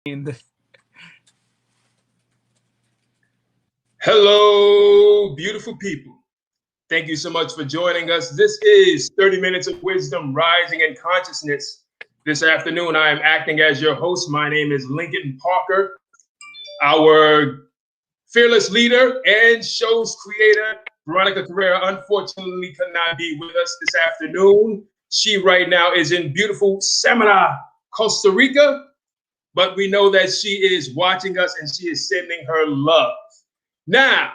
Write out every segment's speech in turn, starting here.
in the Hello, beautiful people. Thank you so much for joining us. This is 30 Minutes of Wisdom, Rising in Consciousness. This afternoon, I am acting as your host. My name is Lincoln Parker. Our fearless leader and show's creator, Veronica Carrera, unfortunately could not be with us this afternoon. She right now is in beautiful Samana, Costa Rica, but we know that she is watching us and she is sending her love. Now,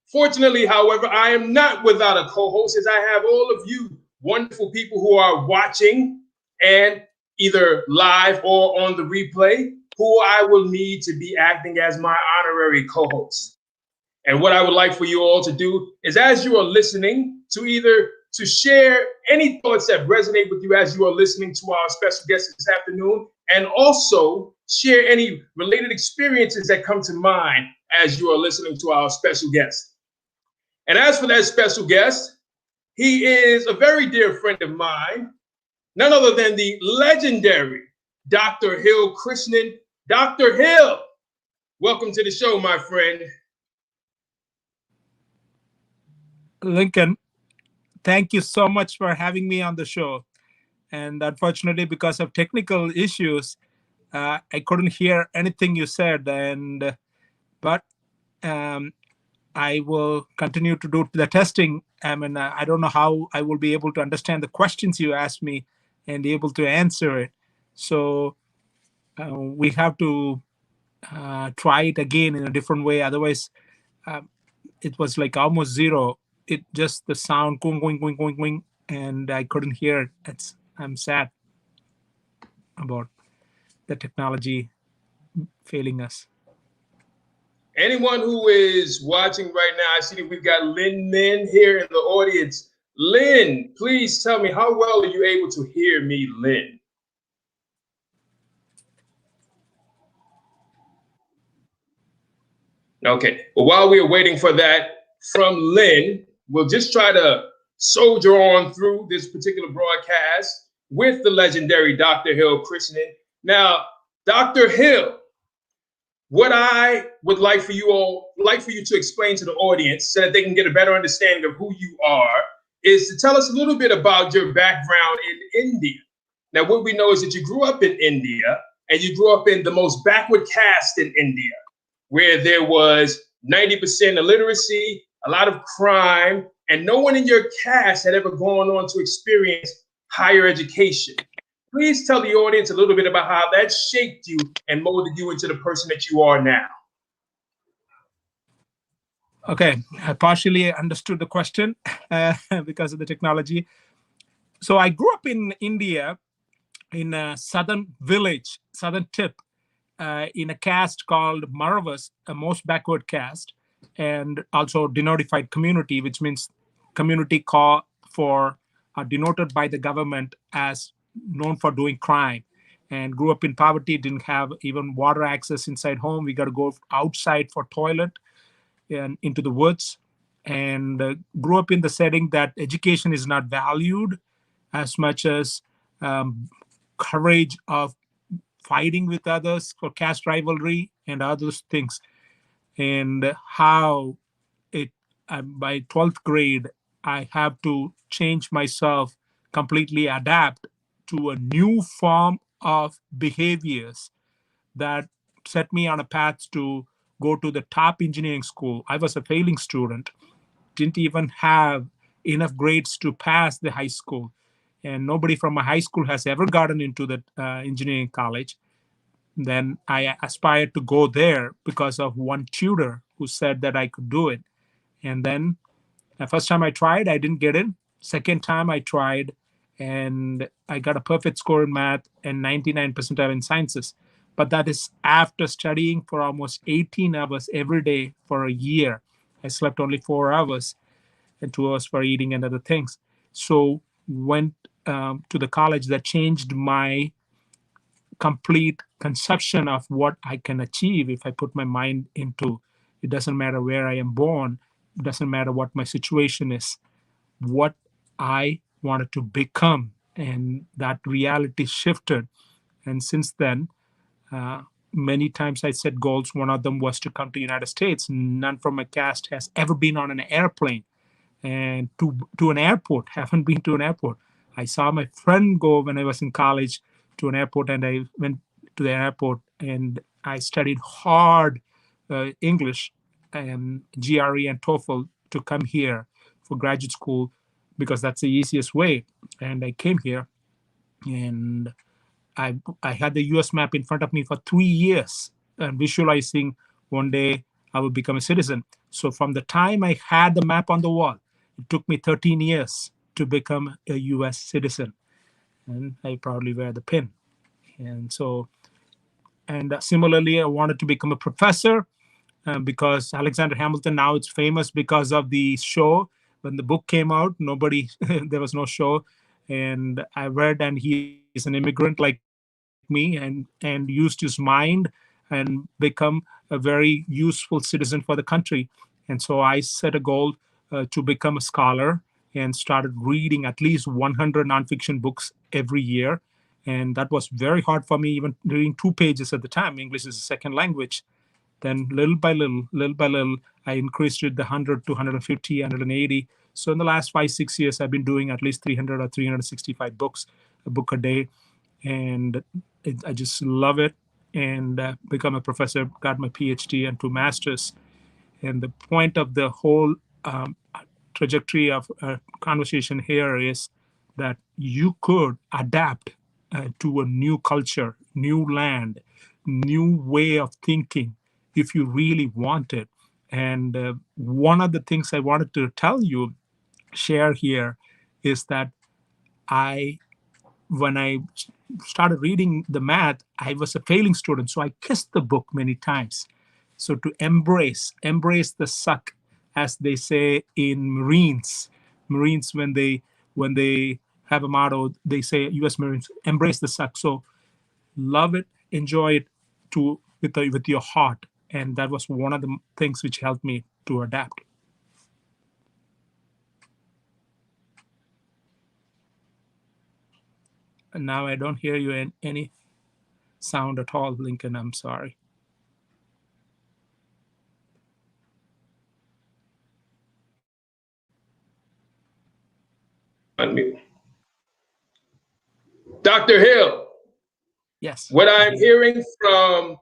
fortunately, however, I am not without a co-host, as I have all of you wonderful people who are watching and either live or on the replay, who I will need to be acting as my honorary co-host. And what I would like for you all to do is, as you are listening, to share any thoughts that resonate with you as you are listening to our special guest this afternoon, and also share any related experiences that come to mind as you are listening to our special guest. And as for that special guest, he is a very dear friend of mine, none other than the legendary Dr. Hill Krishnan. Dr. Hill, welcome to the show, my friend. Lincoln, thank you so much for having me on the show. And unfortunately, because of technical issues, I couldn't hear anything you said. But I will continue to do the testing. I mean, I don't know how I will be able to understand the questions you asked me and be able to answer it. So we have to try it again in a different way. Otherwise, it was like almost zero. It just the sound going, going, going, going, going, and I couldn't hear it. I'm sad about the technology failing us. Anyone who is watching right now, I see that we've got Lynn Min here in the audience. Lynn, please tell me, how well are you able to hear me, Lynn? Okay, well, while we are waiting for that from Lynn, we'll just try to soldier on through this particular broadcast with the legendary Dr. Hill Krishnan. Now, Dr. Hill, what I would like for you to explain to the audience so that they can get a better understanding of who you are is to tell us a little bit about your background in India. Now, what we know is that you grew up in India and you grew up in the most backward caste in India, where there was 90% illiteracy, a lot of crime, and no one in your caste had ever gone on to experience higher education. Please tell the audience a little bit about how that shaped you and molded you into the person that you are now. Okay, I partially understood the question because of the technology. So I grew up in India, in a southern village, southern tip, in a caste called Maravas, a most backward caste, and also denotified community, which means community denoted by the government as known for doing crime. And grew up in poverty, didn't have even water access inside home. We got to go outside for toilet and into the woods, and grew up in the setting that education is not valued as much as courage of fighting with others for caste rivalry and other things. And how by 12th grade, I have to change myself, completely adapt to a new form of behaviors that set me on a path to go to the top engineering school. I was a failing student, didn't even have enough grades to pass the high school. And nobody from my high school has ever gotten into the engineering college. Then I aspired to go there because of one tutor who said that I could do it. And then the first time I tried, I didn't get in. Second time I tried, and I got a perfect score in math and 99 percentile in sciences. But that is after studying for almost 18 hours every day for a year. I slept only 4 hours and 2 hours for eating and other things. So went to the college that changed my complete conception of what I can achieve if I put my mind into. It doesn't matter where I am born. It doesn't matter what my situation is. What I wanted to become, and that reality shifted. And since then, Many times I set goals. One of them was to come to United States. None from my caste has ever been on an airplane and to an airport. Haven't been to an airport. I saw my friend go when I was in college to an airport, and I went to the airport and I studied hard English and GRE and TOEFL to come here for graduate school because that's the easiest way. And I came here, and I had the US map in front of me for 3 years and visualizing one day I will become a citizen. So from the time I had the map on the wall, it took me 13 years to become a US citizen. And I proudly wear the pin. And so, and similarly, I wanted to become a professor because Alexander Hamilton, now it's famous because of the show. When the book came out, nobody, there was no show. And I read, and he's an immigrant like me, and used his mind and become a very useful citizen for the country. And so I set a goal to become a scholar and started reading at least 100 nonfiction books every year. And that was very hard for me, even reading 2 pages at the time. English is a second language. Then little by little, I increased it the 100 to 150, 180. So in the last 5, 6 years, I've been doing at least 300 or 365 books, a book a day. And I just love it. And become a professor, got my PhD and 2 masters. And the point of the whole trajectory of conversation here is that you could adapt to a new culture, new land, new way of thinking if you really want it. And one of the things I wanted to share here, is that when I started reading the math, I was a failing student. So I kissed the book many times. So to embrace the suck, as they say in Marines, when they have a motto, they say, U.S. Marines, embrace the suck. So love it, enjoy it with your heart. And that was one of the things which helped me to adapt. And now I don't hear you in any sound at all, Lincoln. I'm sorry. Unmute. Dr. Hill, Yes. what I'm hearing from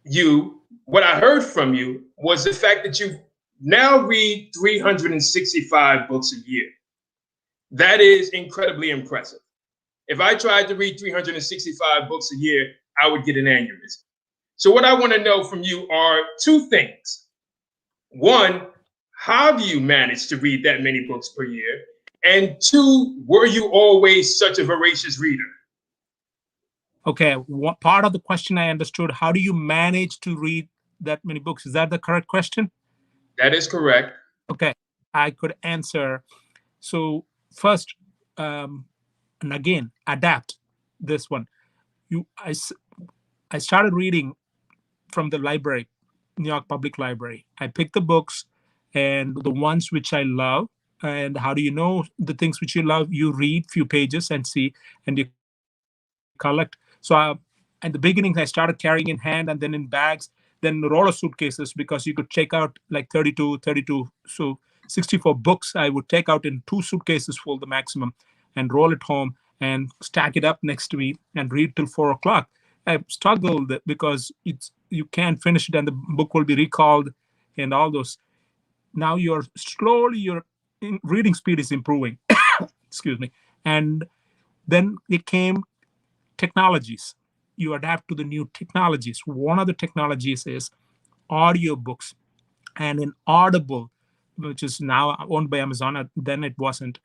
you, what I heard from you, was the fact that you now read 365 books a year. That is incredibly impressive. If I tried to read 365 books a year, I would get an aneurysm. So what I want to know from you are 2 things. One, how do you manage to read that many books per year? And 2, were you always such a voracious reader? Okay, what part of the question I understood, how do you manage to read that many books? Is that the correct question? That is correct. Okay, I could answer. So first, and again, adapt this one. I started reading from the library, New York Public Library. I picked the books and the ones which I love. And how do you know the things which you love? You read few pages and see, and you collect. So at the beginning, I started carrying in hand and then in bags, then roller suitcases, because you could check out like 32. So 64 books I would take out in 2 suitcases full, the maximum, and roll it home and stack it up next to me and read till 4 o'clock. I struggled because you can't finish it and the book will be recalled and all those. Now your reading speed is improving. Excuse me. And then it came technologies. You adapt to the new technologies. One of the technologies is audiobooks. And in Audible, which is now owned by Amazon, then it wasn't.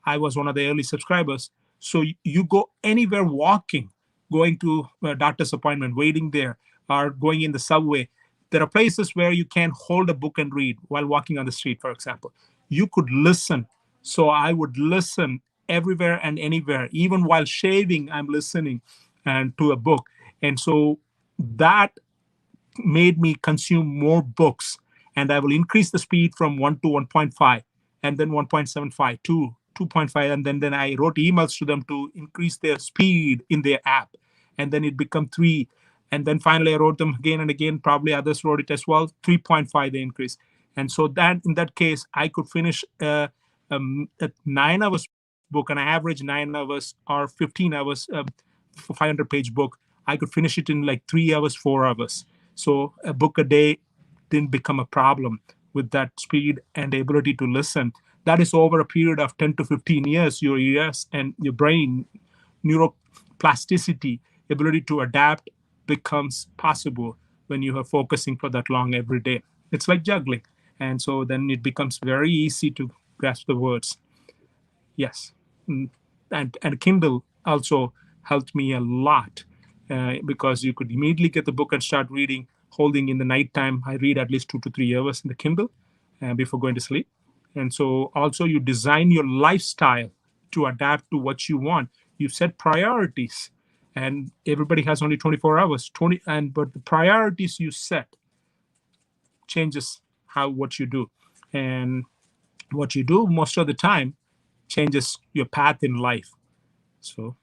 I was one of the early subscribers. So you go anywhere walking, going to a doctor's appointment, waiting there, or going in the subway. There are places where you can hold a book and read while walking on the street, for example. You could listen. So I would listen everywhere and anywhere. Even while shaving, I'm listening and to a book. And so that made me consume more books. And I will increase the speed from 1 to 1.5, and then 1.75 to 2.5. And then I wrote emails to them to increase their speed in their app. and then it become 3, and then finally I wrote them again and again. Probably others wrote it as well. 3.5 the increase, and so that in that case I could finish a 9 hours book, an average 9 hours or 15 hours for 500-page book. I could finish it in like 3 hours, 4 hours. So a book a day didn't become a problem with that speed and the ability to listen. That is over a period of 10 to 15 years. Your ears and your brain, neuroplasticity, ability to adapt becomes possible when you are focusing for that long every day. It's like juggling. And so then it becomes very easy to grasp the words. Yes. And Kindle also helped me a lot because you could immediately get the book and start reading, holding in the nighttime. I read at least 2 to 3 hours in the Kindle before going to sleep. And so also you design your lifestyle to adapt to what you want. You set priorities, and everybody has only 24 hours, but the priorities you set changes what you do. And what you do most of the time changes your path in life. So,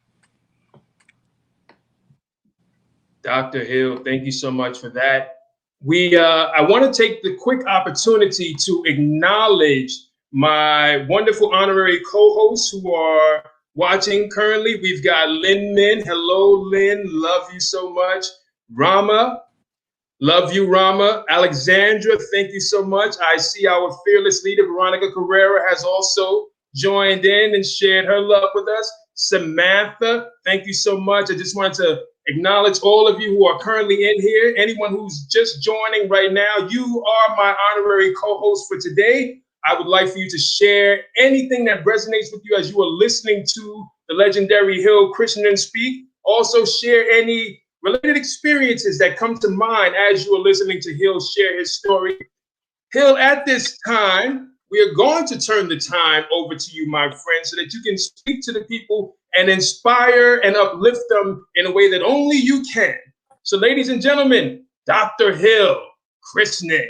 Dr. Hill, thank you so much for that. I want to take the quick opportunity to acknowledge my wonderful honorary co-hosts who are watching currently. We've got Lynn Min. Hello, Lynn. Love you so much. Rama. Love you, Rama. Alexandra, thank you so much. I see our fearless leader, Veronica Carrera, has also joined in and shared her love with us. Samantha, thank you so much. I just wanted to acknowledge all of you who are currently in here. Anyone who's just joining right now, you are my honorary co-host for today. I would like for you to share anything that resonates with you as you are listening to the legendary Hill Krishnan speak. Also share any related experiences that come to mind as you are listening to Hill share his story. Hill, at this time, we are going to turn the time over to you, my friend, so that you can speak to the people and inspire and uplift them in a way that only you can. So, ladies and gentlemen, Dr. Hill Krishnan.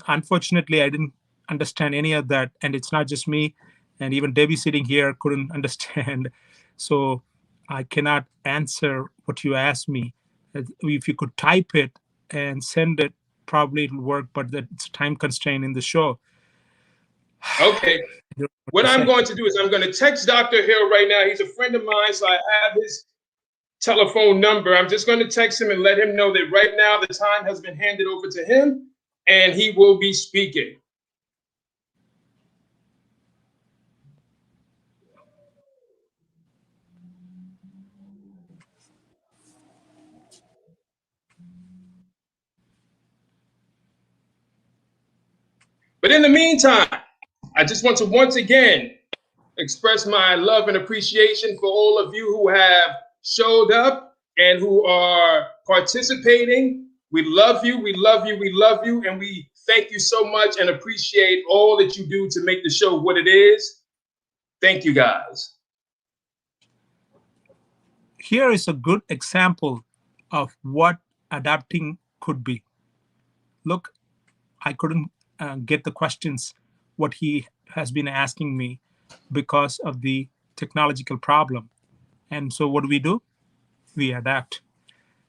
Unfortunately, I didn't understand any of that, and it's not just me, and even Debbie sitting here couldn't understand. So I cannot answer what you asked me. If you could type it and send it, probably it'll work, but it's time constraint in the show. Okay. What I'm going to do is I'm going to text Dr. Hill right now. He's a friend of mine, so I have his telephone number. I'm just going to text him and let him know that right now the time has been handed over to him and he will be speaking. But in the meantime, I just want to once again express my love and appreciation for all of you who have showed up and who are participating. We love you, we love you, we love you, and we thank you so much and appreciate all that you do to make the show what it is. Thank you, guys. Here is a good example of what adapting could be. Look, I couldn't get the questions what he has been asking me because of the technological problem. And so what do? We adapt.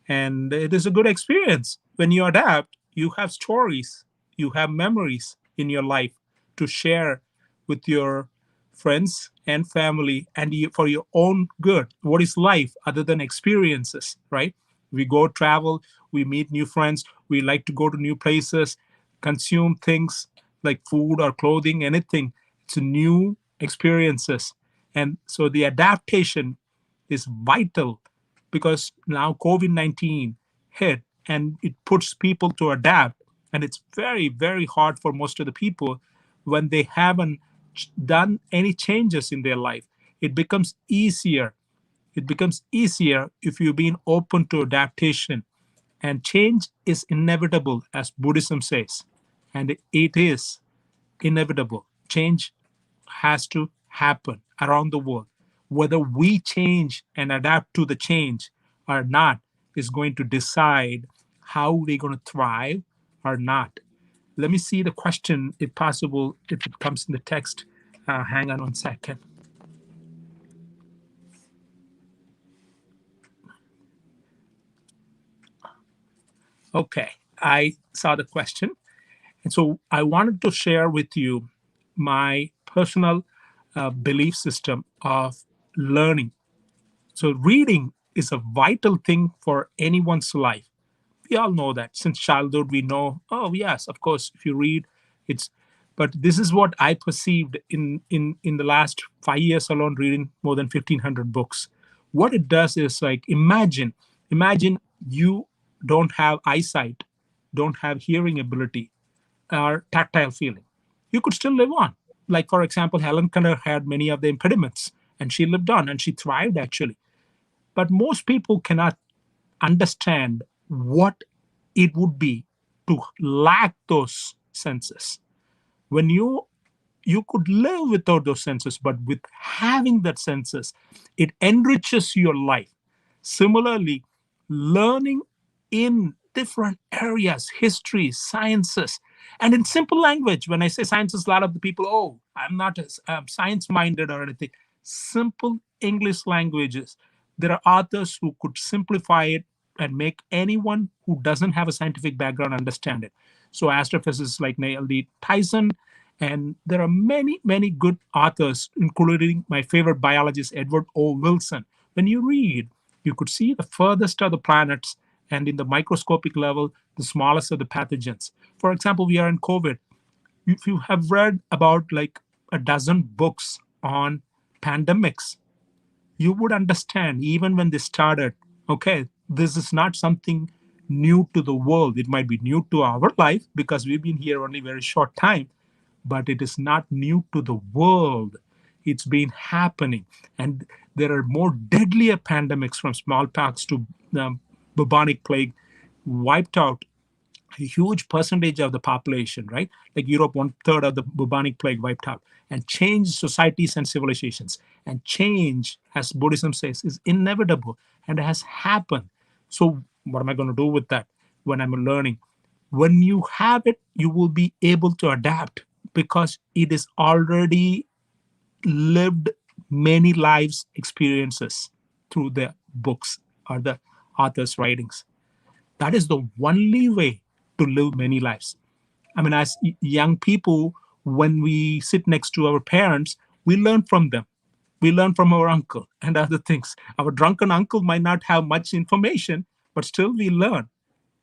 And it is a good experience. When you adapt, you have stories, you have memories in your life to share with your friends and family, and for your own good. What is life other than experiences, right? We go travel, we meet new friends, we like to go to new places, consume things like food or clothing, anything. It's new experiences. And so the adaptation is vital because now COVID-19 hit and it puts people to adapt. And it's very, very hard for most of the people when they haven't done any changes in their life. It becomes easier. It becomes easier if you've been open to adaptation. And change is inevitable, as Buddhism says. And it is inevitable. Change has to happen around the world. Whether we change and adapt to the change or not is going to decide how we're going to thrive or not. Let me see the question, if possible, if it comes in the text. Hang on 1 second. Okay, I saw the question. And so I wanted to share with you my personal belief system of learning. So, reading is a vital thing for anyone's life. We all know that since childhood. We know, oh, yes, of course, if you read, it's. But this is what I perceived in the last 5 years alone, reading more than 1,500 books. What it does is like imagine you don't have eyesight, don't have hearing ability, or tactile feeling. You could still live on. Like, for example, Helen Keller had many of the impediments and she lived on and she thrived actually. But most people cannot understand what it would be to lack those senses. When you could live without those senses, but with having that senses, it enriches your life. Similarly, learning in different areas, history, sciences, and in simple language. When I say sciences, a lot of the people, oh, I'm not science minded or anything. Simple English languages. There are authors who could simplify it and make anyone who doesn't have a scientific background understand it. So astrophysicists like Neil D. Tyson, and there are many, many good authors, including my favorite biologist, Edward O. Wilson. When you read, you could see the furthest of the planets, and in the microscopic level, the smallest of the pathogens. For example, we are in COVID. If you have read about like a dozen books on pandemics, you would understand even when they started, okay, this is not something new to the world. It might be new to our life because we've been here only very short time, but it is not new to the world. It's been happening. And there are more deadlier pandemics, from smallpox to bubonic plague, wiped out a huge percentage of the population, right? Like Europe, 1/3 of the bubonic plague wiped out, and changed societies and civilizations. And change, as Buddhism says, is inevitable and has happened. So, what am I going to do with that when I'm learning? When you have it, you will be able to adapt because it is already lived many lives experiences through the books or the author's writings. That is the only way to live many lives. I mean, as young people, when we sit next to our parents, we learn from them. We learn from our uncle and other things. Our drunken uncle might not have much information, but still we learn.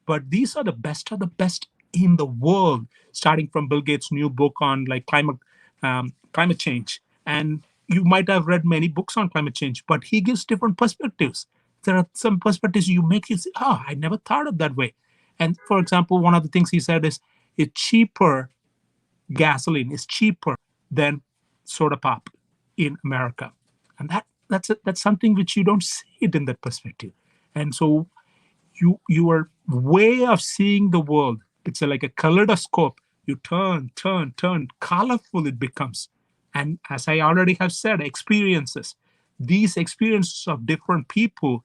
But these are the best of the best in the world, starting from Bill Gates' new book on like climate change. And you might have read many books on climate change, but he gives different perspectives. There are some perspectives you make you say, oh, I never thought of that way. And for example, one of the things he said is it's cheaper, gasoline is cheaper than soda pop in America. And that's something which you don't see it in that perspective. And so your way of seeing the world, it's like a kaleidoscope. You turn, colorful it becomes. And as I already have said, experiences, these experiences of different people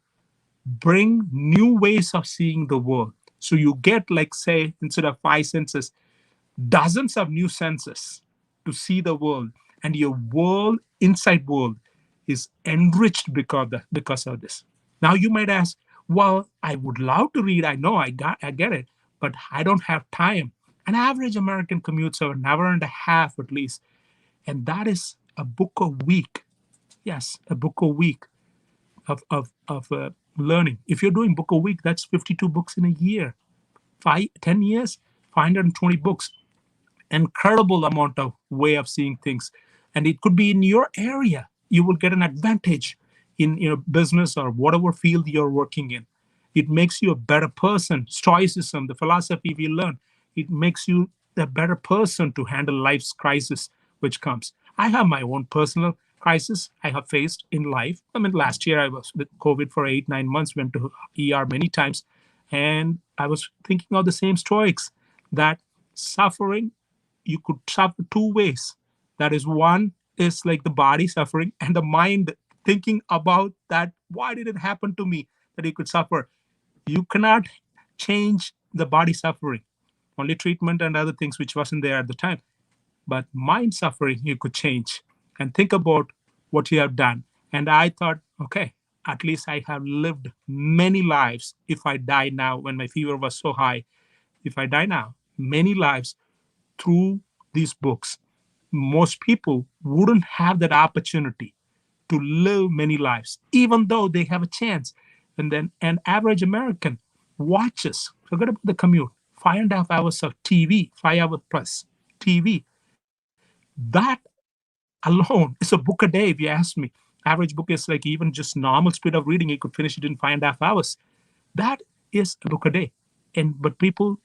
bring new ways of seeing the world. So you get, like, say, instead of five senses, dozens of new senses to see the world, and your world, inside world, is enriched because of this. Now you might ask, well, I would love to read. I know I get it, but I don't have time. An average American commutes an hour and a half at least, and that is a book a week. Yes, a book a week of learning. If you're doing book a week, that's 52 books in a year. 10 years, 520 books. Incredible amount of way of seeing things, and it could be in your area. You will get an advantage in your business or whatever field you're working in. It makes you a better person. Stoicism, the philosophy we learn, it makes you a better person to handle life's crisis which comes. I have my own personal crisis I have faced in life. I mean, last year I was with COVID for 8-9 months, went to ER many times, and I was thinking of the same Stoics, that suffering, you could suffer two ways. That is, one is like the body suffering, and the mind thinking about that, why did it happen to me, that you could suffer. You cannot change the body suffering, only treatment and other things which wasn't there at the time. But mind suffering you could change and think about what you have done. And I thought, okay, at least I have lived many lives. If I die now, when my fever was so high, if I die now, many lives through these books. Most people wouldn't have that opportunity to live many lives, even though they have a chance. And then an average American watches, forget about the commute, 5.5 hours of TV, 5 hours plus TV. That alone is a book a day, if you ask me. Average book is like even just normal speed of reading, you could finish it in 5.5 hours. That is a book a day. And but people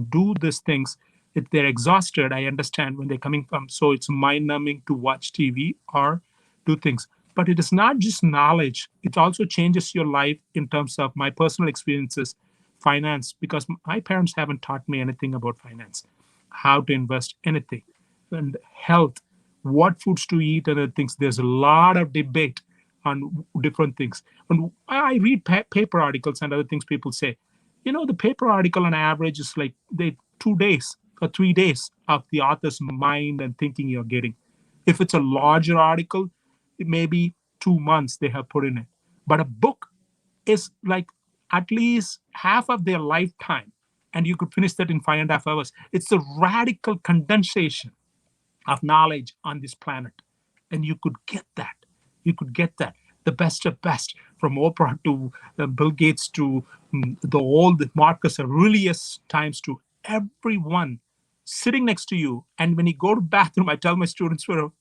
do these things if they're exhausted. I understand when they're coming from, so it's mind numbing to watch TV or do things. But it is not just knowledge, it also changes your life in terms of my personal experiences, finance, because my parents haven't taught me anything about finance, how to invest, anything, and health, what foods to eat, and other things. There's a lot of debate on different things. When I read paper articles and other things, people say, the paper article on average is like 2 days or 3 days of the author's mind and thinking you're getting. If it's a larger article, it may be 2 months they have put in it. But a book is like at least half of their lifetime, and you could finish that in 5.5 hours. It's a radical condensation of knowledge on this planet. And you could get that. You could get that. The best of best, from Oprah to Bill Gates to the old Marcus Aurelius times, to everyone sitting next to you. And when you go to bathroom, I tell my students for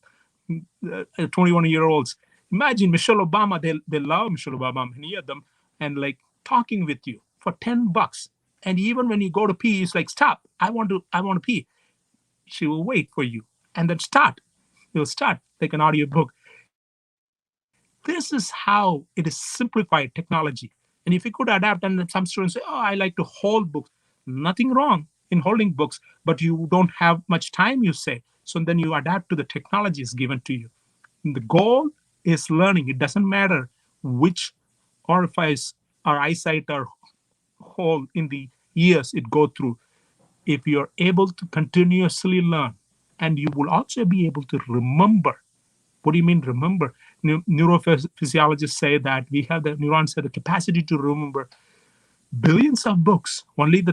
21-year-olds, imagine Michelle Obama, they love Michelle Obama, many of them, and like talking with you for $10. And even when you go to pee, it's like, stop, I want to pee. She will wait for you and then start. You'll start like an audiobook. This is how it is simplified technology. And if you could adapt, and then some students say, oh, I like to hold books. Nothing wrong in holding books, but you don't have much time, you say. So then you adapt to the technologies given to you. And the goal is learning. It doesn't matter which orifice or eyesight or hole in the ears it go through. If you're able to continuously learn, and you will also be able to remember. What do you mean remember? Neurophysiologists say that we have the neurons have the capacity to remember billions of books, only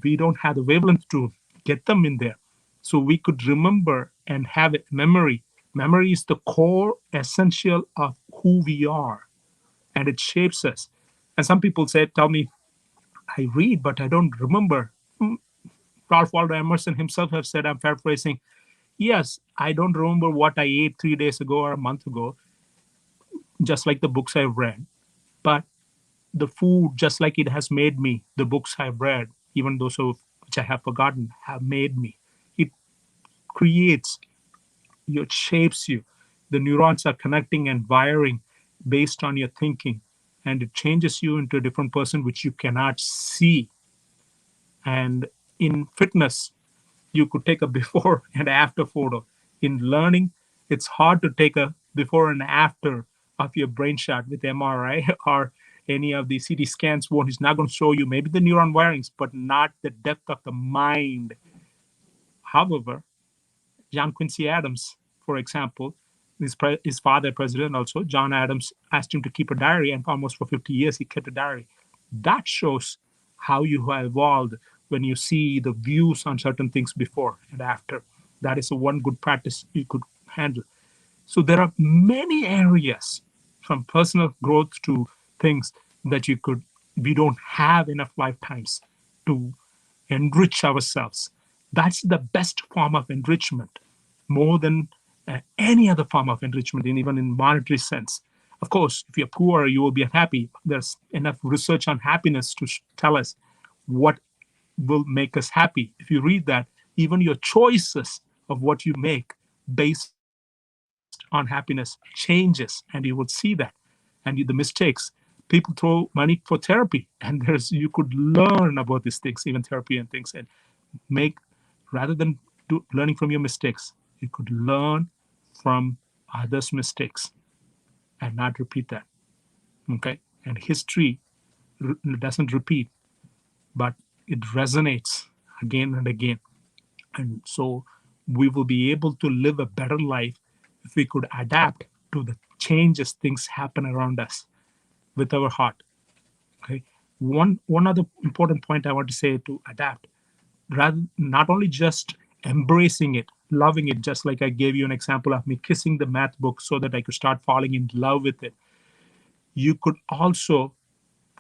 we don't have the wavelength to get them in there. So we could remember and have a memory. Memory is the core essential of who we are, and it shapes us. And some people say, tell me, I read, but I don't remember. Ralph Waldo Emerson himself have said, I'm paraphrasing, yes, I don't remember what I ate 3 days ago or a month ago, just like the books I've read. But the food, just like it has made me, the books I've read, even those of which I have forgotten, have made me. It creates you, it shapes you. The neurons are connecting and wiring based on your thinking, and it changes you into a different person which you cannot see. And in fitness, you could take a before and after photo. In learning, it's hard to take a before and after of your brain shot with MRI or any of the CT scans. One is not going to show you maybe the neuron wirings, but not the depth of the mind. However, John Quincy Adams, for example, his father, president also, John Adams, asked him to keep a diary, and almost for 50 years he kept a diary. That shows how you have evolved when you see the views on certain things before and after. That is one good practice you could handle. So there are many areas from personal growth to things that we don't have enough lifetimes to enrich ourselves. That's the best form of enrichment, more than any other form of enrichment, even in monetary sense. Of course, if you're poor, you will be unhappy. There's enough research on happiness to tell us what will make us happy. If you read that, even your choices of what you make based on happiness changes, and you will see that. And the mistakes, people throw money for therapy, and you could learn about these things, even therapy and things, and make, rather than learning from your mistakes, you could learn from others' mistakes and not repeat that. Okay, and history doesn't repeat, but it resonates again and again. And so we will be able to live a better life if we could adapt to the changes things happen around us. with our heart. Okay. One other important point I want to say to adapt, rather not only just embracing it, loving it, just like I gave you an example of me kissing the math book so that I could start falling in love with it. You could also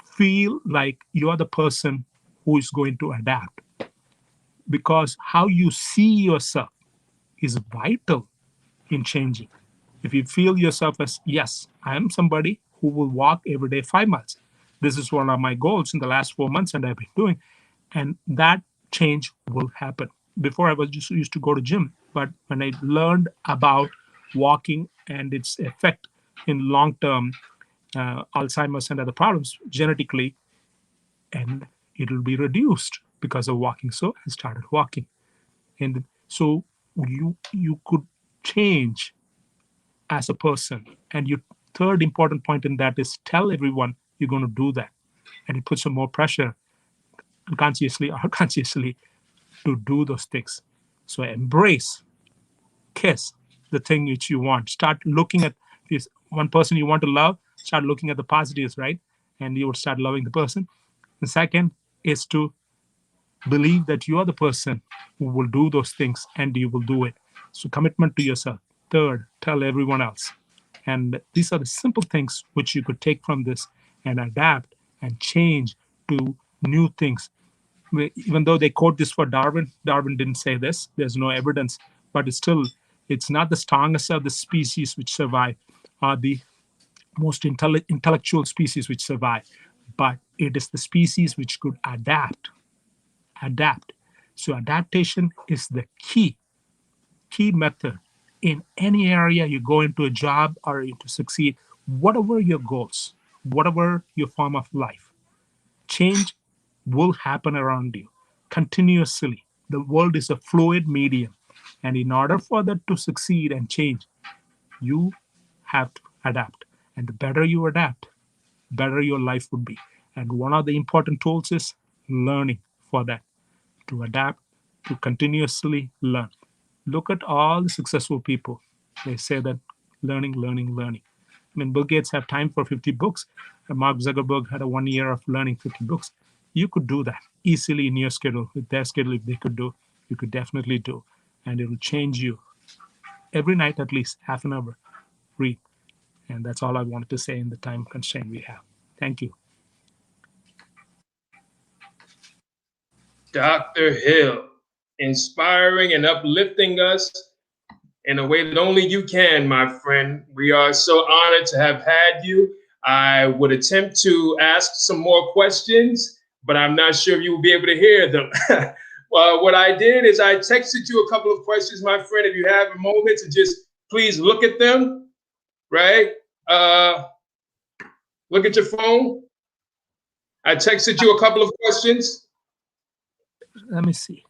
feel like you are the person who is going to adapt, because how you see yourself is vital in changing. If you feel yourself as, yes, I am somebody who will walk every day 5 miles. This is one of my goals in the last 4 months, and I've been doing, and that change will happen. Before I was just used to go to gym, but when I learned about walking and its effect in long-term Alzheimer's and other problems genetically, and it will be reduced because of walking. So I started walking, and so you could change as a person. And your third important point in that is tell everyone you're going to do that. And it puts some more pressure, unconsciously or consciously, to do those things. So embrace, kiss the thing which you want. Start looking at this one person you want to love, start looking at the positives, right? And you will start loving the person. The second is to believe that you are the person who will do those things and you will do it. So commitment to yourself. Third, tell everyone else. And these are the simple things which you could take from this and adapt and change to new things. Even though they quote this for Darwin, Darwin didn't say this. There's no evidence, but it's not the strongest of the species which survive, or the most intellectual species which survive, but it is the species which could adapt. So adaptation is the key method in any area you go into, a job or to succeed, whatever your goals, whatever your form of life. Change will happen around you continuously. The world is a fluid medium, and in order for that to succeed and change, you have to adapt. And the better you adapt, better your life would be. And one of the important tools is learning for that, to adapt, to continuously learn. Look at all the successful people. They say that learning, learning, learning. I mean, Bill Gates had time for 50 books. And Mark Zuckerberg had a 1 year of learning 50 books. You could do that easily in your schedule. With their schedule, if they could do, you could definitely do. And it will change you. Every night, at least half an hour, read. And that's all I wanted to say in the time constraint we have. Thank you. Dr. Hill, inspiring and uplifting us in a way that only you can, my friend. We are so honored to have had you. I would attempt to ask some more questions, but I'm not sure if you will be able to hear them. Well, what I did is I texted you a couple of questions, my friend. If you have a moment to just please look at them, right? Look at your phone. I texted you a couple of questions. Let me see.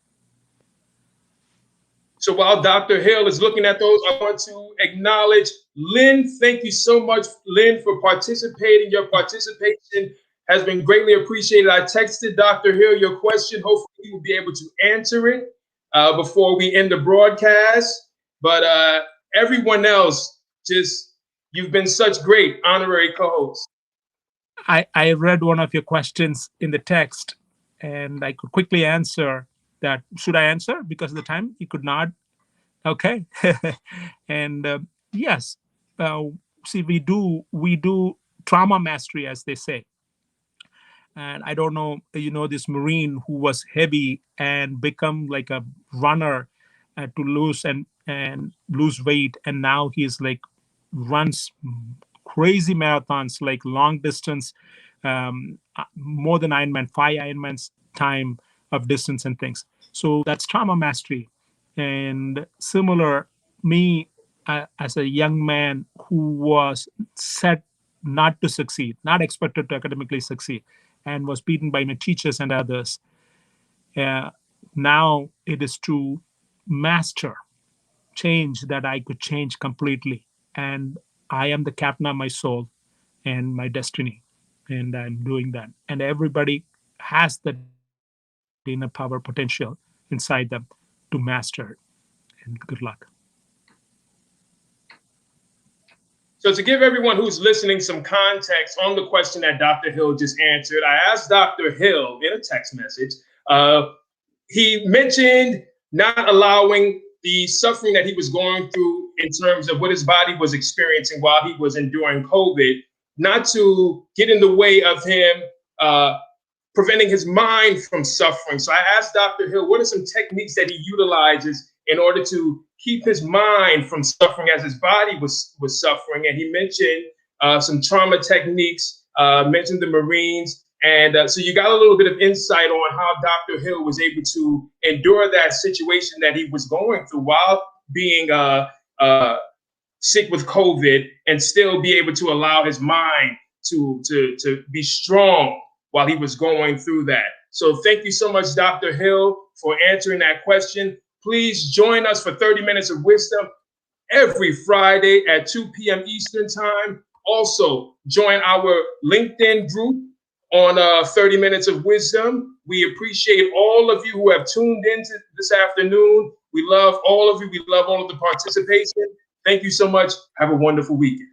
So while Dr. Hill is looking at those, I want to acknowledge Lynn. Thank you so much, Lynn, for participating. Your participation has been greatly appreciated. I texted Dr. Hill your question. Hopefully, he will be able to answer it before we end the broadcast. But everyone else, you've been such great honorary co-hosts. I read one of your questions in the text, and I could quickly answer that. Should I answer? Because of the time, you could not. Okay. And yes, see, we do trauma mastery, as they say. And I don't know, this Marine who was heavy and become like a runner to lose and lose weight, and now he's like runs crazy marathons, like long distance, more than Ironman, 5 Ironmans time of distance and things. So that's trauma mastery. And similar, me as a young man who was set not to succeed, not expected to academically succeed, and was beaten by my teachers and others. Uh, Now it is to master change, that I could change completely. And I am the captain of my soul and my destiny. And I'm doing that. And everybody has that inner power potential inside them to master it. And good luck. So to give everyone who's listening some context on the question that Dr. Hill just answered, I asked Dr. Hill in a text message. He mentioned not allowing the suffering that he was going through in terms of what his body was experiencing while he was enduring COVID, not to get in the way of him preventing his mind from suffering. So I asked Dr. Hill, what are some techniques that he utilizes in order to keep his mind from suffering as his body was suffering? And he mentioned some trauma techniques, mentioned the Marines. And so you got a little bit of insight on how Dr. Hill was able to endure that situation that he was going through while being sick with COVID and still be able to allow his mind to be strong while he was going through that. So thank you so much, Dr. Hill, for answering that question. Please join us for 30 Minutes of Wisdom every Friday at 2 p.m. Eastern Time. Also, join our LinkedIn group on 30 Minutes of Wisdom. We appreciate all of you who have tuned in this afternoon. We love all of you. We love all of the participation. Thank you so much. Have a wonderful weekend.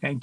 Thank you.